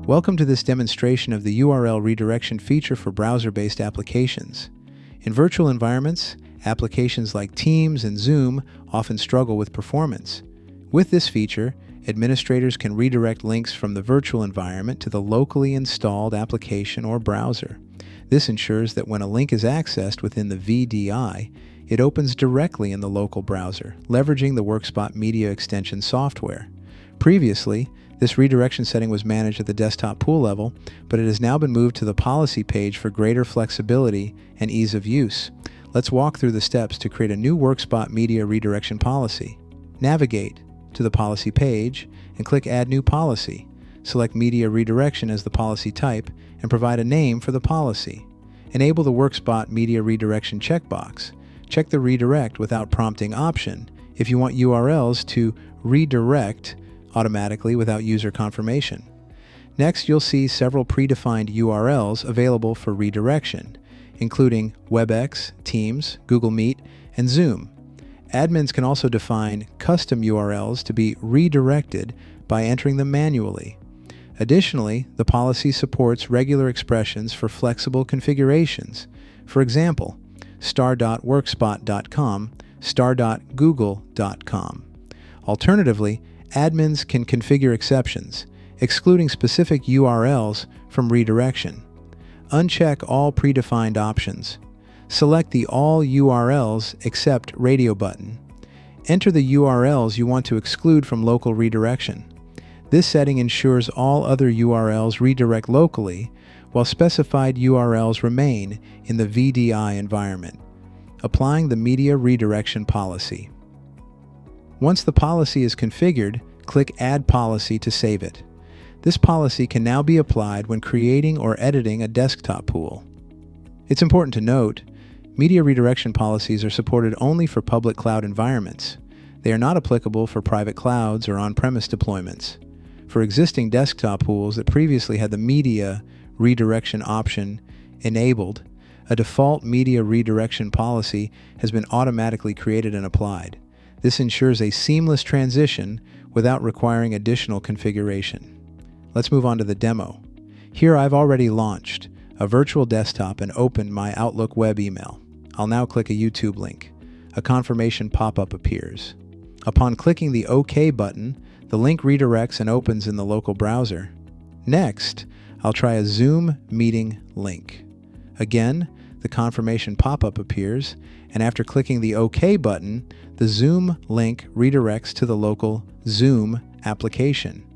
Welcome to this demonstration of the URL redirection feature for browser-based applications. In virtual environments, applications like Teams and Zoom often struggle with performance. With this feature, administrators can redirect links from the virtual environment to the locally installed application or browser. This ensures that when a link is accessed within the VDI, it opens directly in the local browser, leveraging the Workspot media extension software. Previously, this redirection setting was managed at the desktop pool level, but it has now been moved to the policy page for greater flexibility and ease of use. Let's walk through the steps to create a new Workspot media redirection policy. Navigate to the policy page and click Add New Policy. Select Media Redirection as the policy type and provide a name for the policy. Enable the Workspot Media Redirection checkbox. Check the Redirect without prompting option if you want URLs to redirect automatically without user confirmation. Next, you'll see several predefined URLs available for redirection, including WebEx, Teams, Google Meet, and Zoom. Admins can also define custom URLs to be redirected by entering them manually. Additionally, the policy supports regular expressions for flexible configurations. For example, star.workspot.com, star.google.com. Alternatively, admins can configure exceptions, excluding specific URLs from redirection. Uncheck all predefined options. Select the All URLs Except Radio button. Enter the URLs you want to exclude from local redirection. This setting ensures all other URLs redirect locally, while specified URLs remain in the VDI environment. Applying the media redirection policy. Once the policy is configured, click Add Policy to save it. This policy can now be applied when creating or editing a desktop pool. It's important to note, media redirection policies are supported only for public cloud environments. They are not applicable for private clouds or on-premise deployments. For existing desktop pools that previously had the media redirection option enabled, a default media redirection policy has been automatically created and applied. This ensures a seamless transition without requiring additional configuration. Let's move on to the demo. Here I've already launched a virtual desktop and opened my Outlook web email. I'll now click a YouTube link. A confirmation pop-up appears. Upon clicking the OK button, the link redirects and opens in the local browser. Next, I'll try a Zoom meeting link. Again, the confirmation pop-up appears, and after clicking the OK button, the Zoom link redirects to the local Zoom application.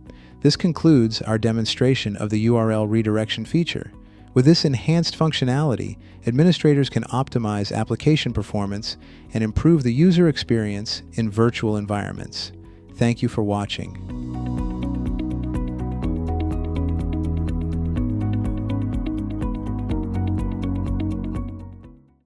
This concludes our demonstration of the URL redirection feature. With this enhanced functionality, administrators can optimize application performance and improve the user experience in virtual environments. Thank you for watching.